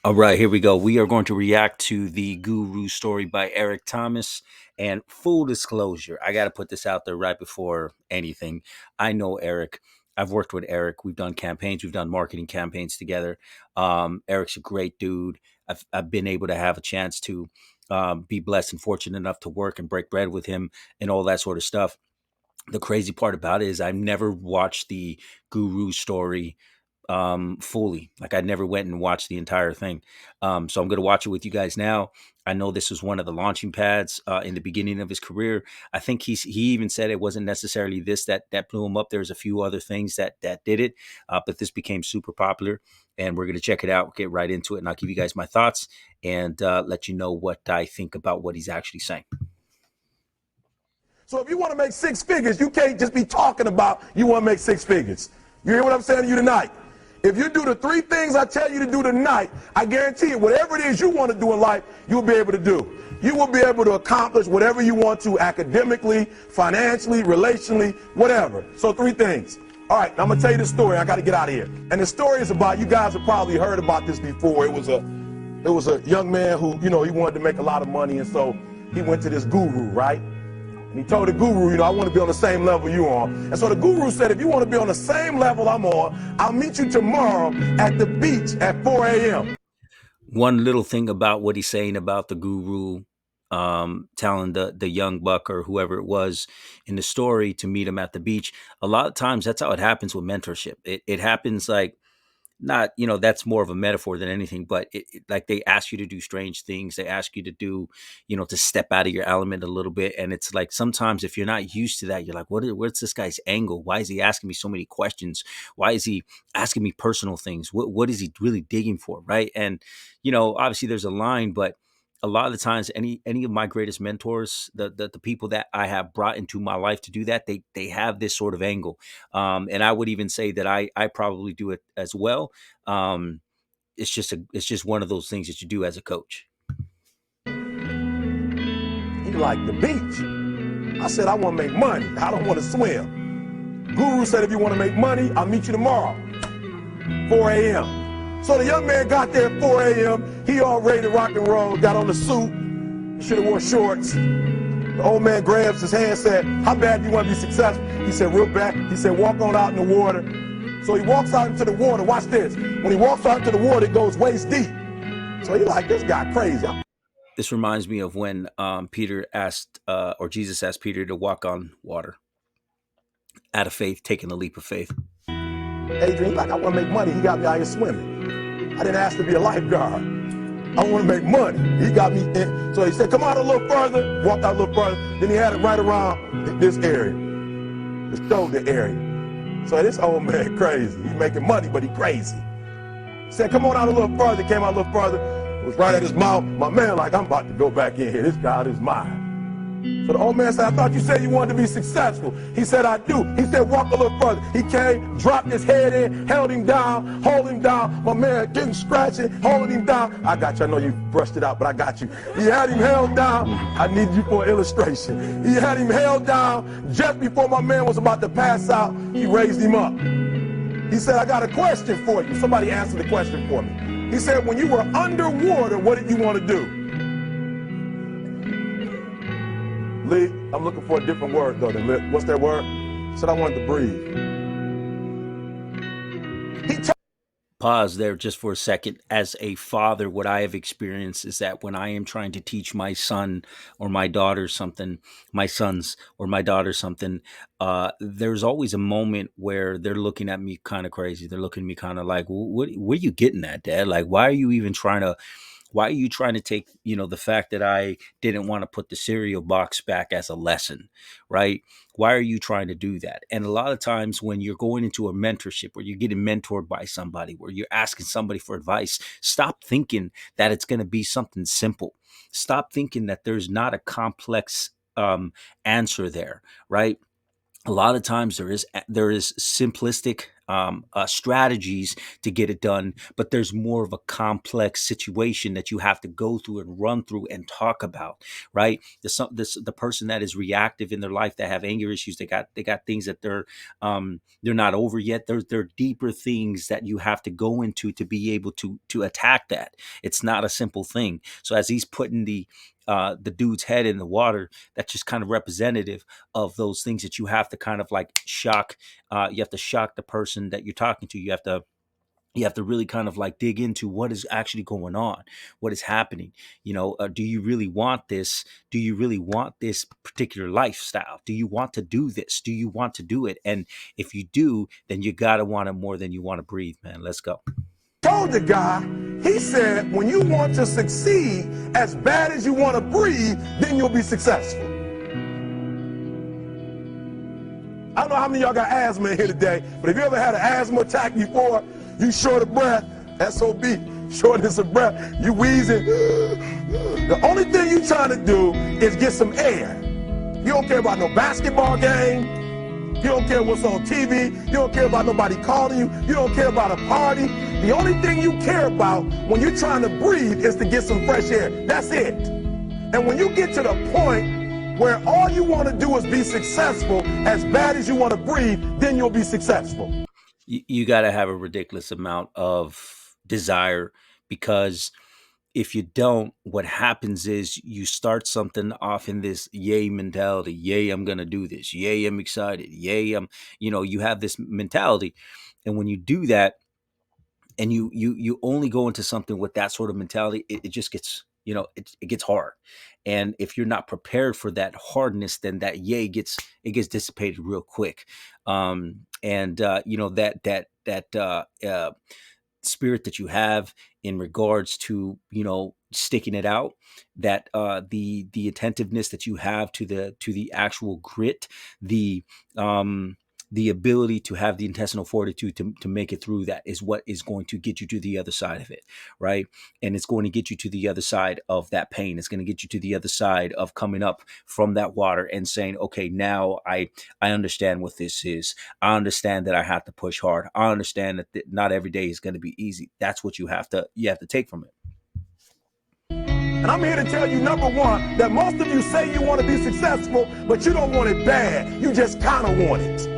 All right, here we go. We are going to react to the Guru story by Eric Thomas. And full disclosure, I got to put this out there right before anything. I know Eric. I've worked with Eric. We've done campaigns, we've done marketing campaigns together. Eric's a great dude. I've been able to have a chance to be blessed and fortunate enough to work and break bread with him and all that sort of stuff. The crazy part about it is I've never watched the Guru story fully. Like I never went and watched the entire thing. So I'm going to watch it with you guys now. I know this was one of the launching pads in the beginning of his career. I think he even said it wasn't necessarily this that blew him up. There's a few other things that did it, but this became super popular. And we're going to check it out, get right into it, and I'll give you guys my thoughts and let you know what I think about what he's actually saying. So if you want to make six figures, you can't just be talking about you want to make six figures. You hear what I'm saying to you tonight? If you do the three things I tell you to do tonight, I guarantee you, whatever it is you want to do in life, you'll be able to do. You will be able to accomplish whatever you want to academically, financially, relationally, whatever. So three things. All right, now I'm going to tell you the story. I got to get out of here. And the story is about, you guys have probably heard about this before. It was a young man who, he wanted to make a lot of money, and so he went to this guru, right? And he told the guru, I want to be on the same level you on. And so the guru said, if you want to be on the same level I'm on, I'll meet you tomorrow at the beach at 4 a.m. One little thing about what he's saying about the guru telling the young buck or whoever it was in the story to meet him at the beach. A lot of times that's how it happens with mentorship. It happens like, not, that's more of a metaphor than anything, but like they ask you to do strange things. They ask you to do, to step out of your element a little bit. And it's like, sometimes if you're not used to that, you're like, what's this guy's angle? Why is he asking me so many questions? Why is he asking me personal things? What is he really digging for? Right. And, obviously there's a line, but a lot of the times, any of my greatest mentors, the people that I have brought into my life to do that, they have this sort of angle, and I would even say that I probably do it as well. It's just one of those things that you do as a coach. He liked the beach. I said, I want to make money. I don't want to swim. Guru said, if you want to make money, I'll meet you tomorrow, 4 a.m. So the young man got there at 4 a.m. He all ready to rock and roll, got on the suit. He should have wore shorts. The old man grabs his hand and said, how bad do you want to be successful? He said, real bad. He said, walk on out in the water. So he walks out into the water. Watch this. When he walks out into the water, it goes waist deep. So he like, this guy crazy. This reminds me of when Peter asked, or Jesus asked Peter to walk on water out of faith, taking a leap of faith. Adrian, like, I want to make money. He got me out here swimming. I didn't ask to be a lifeguard. I want to make money. He got me in. So he said, come out a little further. Walked out a little further. Then he had it right around this area, the shoulder area. So this old man crazy. He's making money, but he crazy. He said, come on out a little further. Came out a little further. It was right at his mouth. My man like, I'm about to go back in here. This God is mine. So the old man said, I thought you said you wanted to be successful. He said, I do. He said, walk a little further. He came, dropped his head in, held him down, hold him down. My man getting scratching, holding him down. I got you. I know you brushed it out, but I got you. He had him held down. I need you for an illustration. He had him held down. Just before my man was about to pass out, he raised him up. He said, I got a question for you. Somebody answer the question for me. He said, when you were underwater, what did you want to do? Lee, I'm looking for a different word though than lip. What's that word? He said I wanted to breathe. Pause there just for a second. As a father, what I have experienced is that when I am trying to teach my son or my daughter something, my sons or my daughter something, there's always a moment where they're looking at me kind of crazy. They're looking at me kind of like, what are you getting at, Dad? Like, why are you trying to take, the fact that I didn't want to put the cereal box back as a lesson, right? Why are you trying to do that? And a lot of times when you're going into a mentorship or you're getting mentored by somebody, where you're asking somebody for advice, stop thinking that it's going to be something simple. Stop thinking that there's not a complex answer there, right? A lot of times there is simplistic strategies to get it done, but there's more of a complex situation that you have to go through and run through and talk about, right? The person that is reactive in their life, that have anger issues, they got things that they're not over yet. There are deeper things that you have to go into to be able to attack that. It's not a simple thing. So as he's putting the dude's head in the water, that's just kind of representative of those things that you have to kind of like shock. You have to shock the person that you're talking to. You have to really kind of like dig into what is actually going on, what is happening. Do you really want this? Do you really want this particular lifestyle? Do you want to do this? Do you want to do it? And if you do, then you gotta want it more than you want to breathe, man. Let's go. Told the guy, he said, when you want to succeed as bad as you want to breathe, then you'll be successful. I don't know how many of y'all got asthma in here today, but if you ever had an asthma attack before, you short of breath, SOB, shortness of breath, you wheezing. The only thing you trying to do is get some air. You don't care about no basketball game. You don't care what's on TV. You don't care about nobody calling you. You don't care about a party. The only thing you care about when you're trying to breathe is to get some fresh air. That's it. And when you get to the point where all you want to do is be successful as bad as you want to breathe, then you'll be successful. You got to have a ridiculous amount of desire, because if you don't, what happens is you start something off in this yay mentality. Yay, I'm going to do this. Yay, I'm excited. Yay, you have this mentality. And when you do that, and you only go into something with that sort of mentality, it just gets, it gets hard. And if you're not prepared for that hardness, then that yay gets dissipated real quick. And that spirit that you have in regards to sticking it out, that the attentiveness that you have to the actual grit, the the ability to have the intestinal fortitude to make it through, that is what is going to get you to the other side of it, right? And it's going to get you to the other side of that pain. It's going to get you to the other side of coming up from that water and saying, okay, now I understand what this is. I understand that I have to push hard. I understand that not every day is going to be easy. That's what you have to take from it. And I'm here to tell you, number one, that most of you say you want to be successful, but you don't want it bad. You just kind of want it.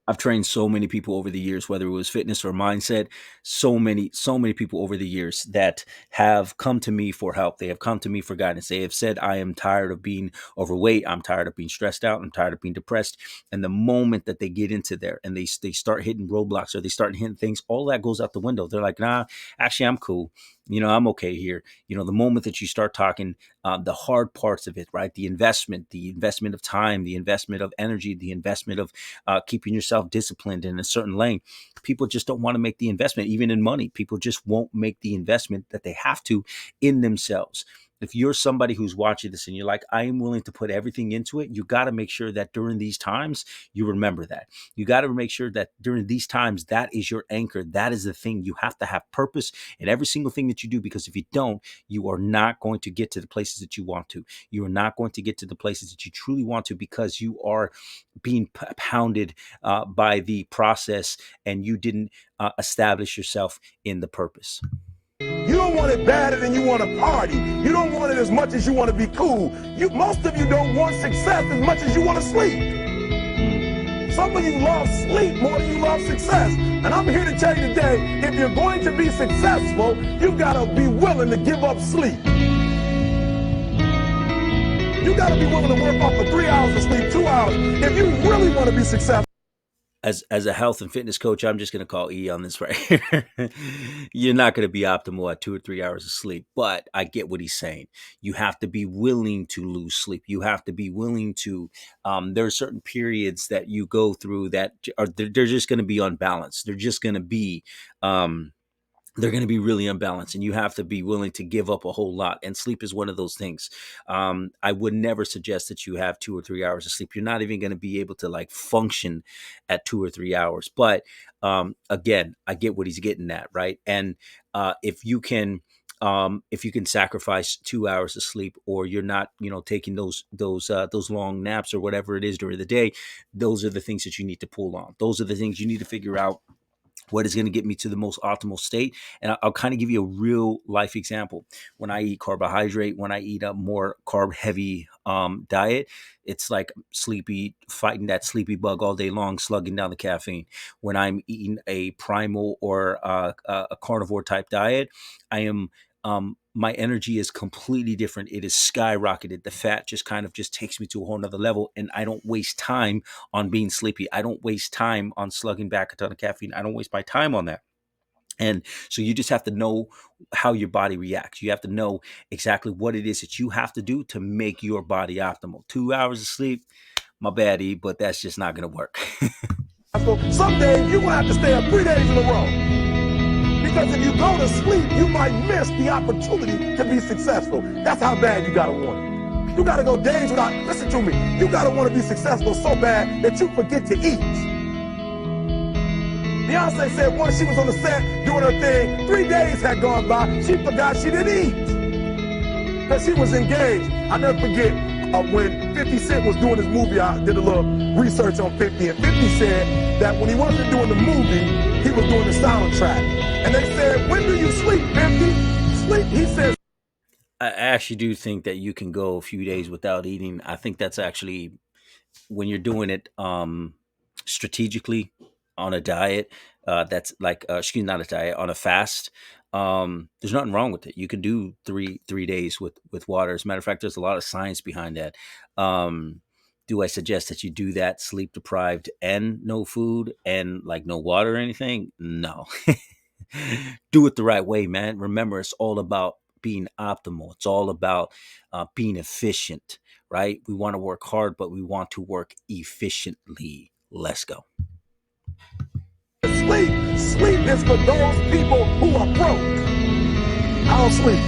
I've trained so many people over the years, whether it was fitness or mindset, so many people over the years that have come to me for help. They have come to me for guidance. They have said, I am tired of being overweight. I'm tired of being stressed out. I'm tired of being depressed. And the moment that they get into there and they start hitting roadblocks, or they start hitting things, all that goes out the window. They're like, nah, actually, I'm cool. I'm okay here. The moment that you start talking the hard parts of it, right? The investment of time, the investment of energy, the investment of keeping yourself disciplined in a certain lane. People just don't want to make the investment, even in money. People just won't make the investment that they have to in themselves. If you're somebody who's watching this and you're like, I am willing to put everything into it, you got to make sure that during these times, you remember that. You got to make sure that during these times, that is your anchor. That is the thing. You have to have purpose in every single thing that you do, because if you don't, you are not going to get to the places that you want to. You are not going to get to the places that you truly want to, because you are being pounded by the process, and you didn't establish yourself in the purpose. You don't want it badder than you want to party. You don't want it as much as you want to be cool. Most of you don't want success as much as you want to sleep. Some of you love sleep more than you love success. And I'm here to tell you today, if you're going to be successful, you've got to be willing to give up sleep. You got to be willing to work off for 3 hours of sleep, 2 hours, if you really want to be successful. As a health and fitness coach, I'm just going to call E on this right here. You're not going to be optimal at 2 or 3 hours of sleep, but I get what he's saying. You have to be willing to lose sleep. You have to be willing to, there are certain periods that you go through that they're just going to be unbalanced. They're just going to be, they're going to be really unbalanced, and you have to be willing to give up a whole lot. And sleep is one of those things. I would never suggest that you have 2 or 3 hours of sleep. You're not even going to be able to like function at 2 or 3 hours. But again, I get what he's getting at, right? And if you can sacrifice 2 hours of sleep, or you're not, taking those long naps or whatever it is during the day, those are the things that you need to pull on. Those are the things you need to figure out what is going to get me to the most optimal state. And I'll kind of give you a real life example. When I eat carbohydrate, when I eat a more carb heavy diet, it's like sleepy, fighting that sleepy bug all day long, slugging down the caffeine. When I'm eating a primal or a carnivore type diet, I am my energy is completely different. It is skyrocketed. The fat just kind of just takes me to a whole nother level, and I don't waste time on being sleepy. I don't waste time on slugging back a ton of caffeine. I don't waste my time on that. And so you just have to know how your body reacts. You have to know exactly what it is that you have to do to make your body optimal. 2 hours of sleep, my baddie, but that's just not going to work. So some days you're going to have to stay up 3 days in a row. Because if you go to sleep, you might miss the opportunity to be successful. That's how bad you got to want it. You got to go days without, listen to me, you got to want to be successful so bad that you forget to eat. Beyonce said once she was on the set doing her thing, 3 days had gone by, she forgot she didn't eat. Because she was engaged. I never forget when 50 Cent was doing his movie, I did a little research on 50, and 50 said that when he wasn't doing the movie, he was doing the soundtrack. And they said, when do you sleep, 50? Sleep, he says. I actually do think that you can go a few days without eating. I think that's actually when you're doing it strategically on a diet. That's like excuse me, not a diet, on a fast. There's nothing wrong with it. You can do three days with water. As a matter of fact, there's a lot of science behind that. Do I suggest that you do that sleep deprived and no food and like no water or anything? No. Do it the right way, man. Remember, it's all about being optimal. It's all about being efficient, right? We want to work hard, but we want to work efficiently. Let's go. Sleep. Sleep is for those people who are broke. I don't sleep.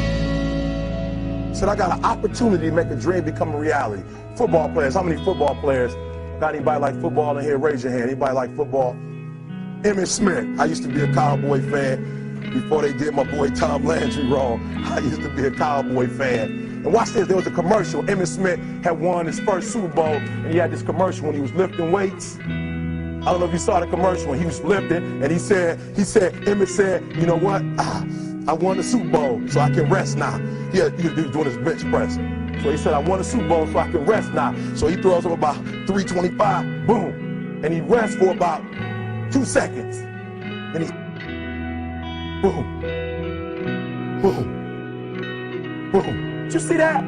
Said I got an opportunity to make a dream become a reality. Football players, how many football players? Got anybody like football in here? Raise your hand. Anybody like football? Emmitt Smith. I used to be a Cowboy fan before they did my boy Tom Landry wrong. I used to be a Cowboy fan. And watch this, there was a commercial. Emmitt Smith had won his first Super Bowl, and he had this commercial when he was lifting weights. I don't know if you saw the commercial when he was lifting, and Emmitt said, you know what? I won the Super Bowl, so I can rest now. He was doing his bench press. So he said, I won the Super Bowl, so I can rest now. So he throws up about 325, boom. And he rests for about 2 seconds. And he, boom, boom, boom. Did you see that?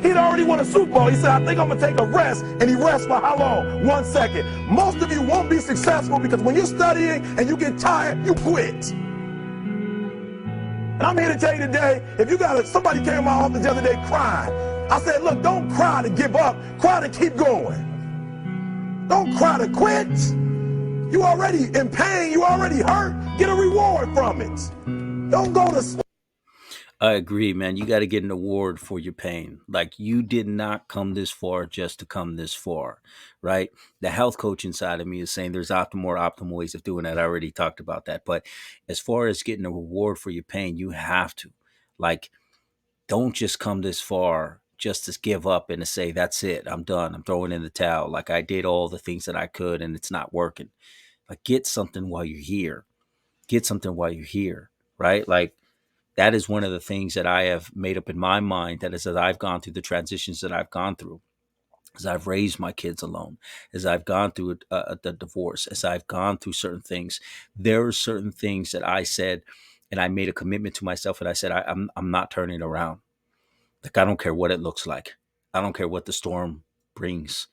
He'd already won a Super Bowl. He said, I think I'm going to take a rest. And he rests for how long? 1 second. Most of you won't be successful because when you're studying and you get tired, you quit. And I'm here to tell you today, if you got somebody came to my office the other day crying. I said, look, don't cry to give up. Cry to keep going. Don't cry to quit. You already in pain. You already hurt. Get a reward from it. Don't go to sleep. I agree, man. You got to get an award for your pain. Like, you did not come this far just to come this far, right? The health coach inside of me is saying there's optimal ways of doing that. I already talked about that. But as far as getting a reward for your pain, you have to. Like, don't just come this far just to give up and to say, that's it, I'm done, I'm throwing in the towel. Like, I did all the things that I could and it's not working. Like, get something while you're here. Get something while you're here, right? Like, that is one of the things that I have made up in my mind, that is, as I've gone through the transitions that I've gone through, as I've raised my kids alone, as I've gone through the divorce, as I've gone through certain things. There are certain things that I said, and I made a commitment to myself, and I said, I'm not turning around. Like, I don't care what it looks like. I don't care what the storm brings.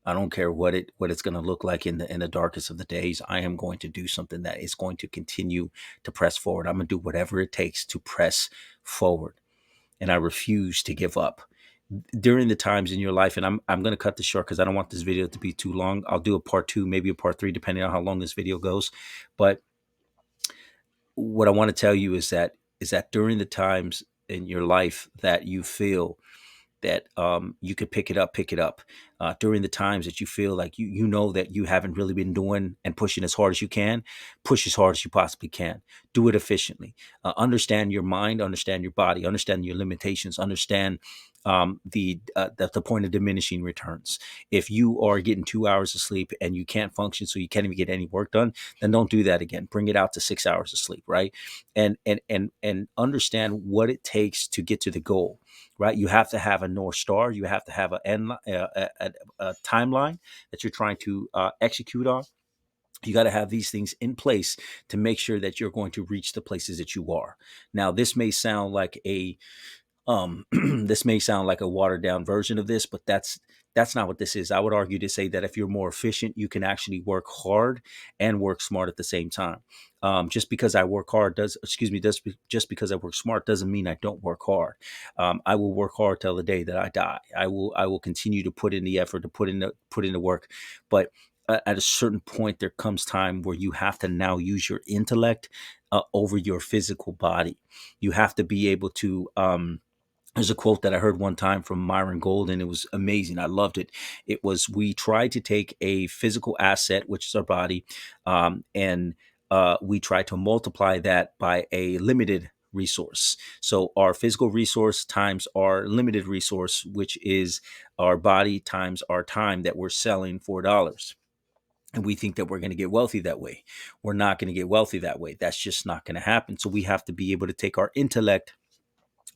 I don't care what it's going to look like in the darkest of the days. I am going to do something that is going to continue to press forward. I'm going to do whatever it takes to press forward. And I refuse to give up. During the times in your life, and I'm going to cut this short because I don't want this video to be too long. I'll do a part 2, maybe a part 3, depending on how long this video goes. But what I want to tell you is that during the times in your life that you feel that you could pick it up. During the times that you feel like you know that you haven't really been doing and pushing as hard as you can, push as hard as you possibly can. Do it efficiently. Understand your mind, understand your body, understand your limitations, understand the point of diminishing returns. If you are getting 2 hours of sleep and you can't function, so you can't even get any work done, then don't do that again. Bring it out to 6 hours of sleep, right? And understand what it takes to get to the goal, right? You have to have a North Star. You have to have a timeline that you're trying to execute on. You got to have these things in place to make sure that you're going to reach the places that you are. Now, this may sound like this may sound like a watered down version of this, but that's not what this is. I would argue to say that if you're more efficient, you can actually work hard and work smart at the same time. Just because I work hard just because I work smart doesn't mean I don't work hard. I will work hard till the day that I die. I will continue to put in the effort, to put in the work, but at a certain point, there comes time where you have to now use your intellect over your physical body. You have to be able to. There's a quote that I heard one time from Myron Golden. It was amazing. I loved it. It was, we try to take a physical asset, which is our body, and we try to multiply that by a limited resource. So our physical resource times our limited resource, which is our body times our time that we're selling $4. And we think that we're going to get wealthy that way. We're not going to get wealthy that way. That's just not going to happen. So we have to be able to take our intellect,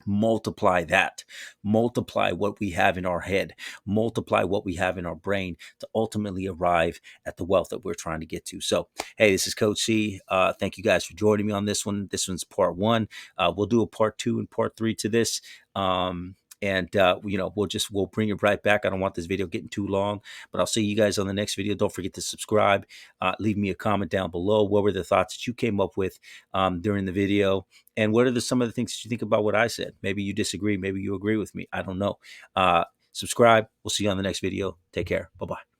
multiply that, multiply what we have in our head, multiply what we have in our brain to ultimately arrive at the wealth that we're trying to get to. So, hey, this is Coach C. Thank you guys for joining me on this one. This one's part one. We'll do a part two and part three to this. We'll bring it right back. I don't want this video getting too long, but I'll see you guys on the next video. Don't forget to subscribe. Leave me a comment down below. What were the thoughts that you came up with during the video? And what are some of the things that you think about what I said? Maybe you disagree. Maybe you agree with me. I don't know. Subscribe. We'll see you on the next video. Take care. Bye-bye.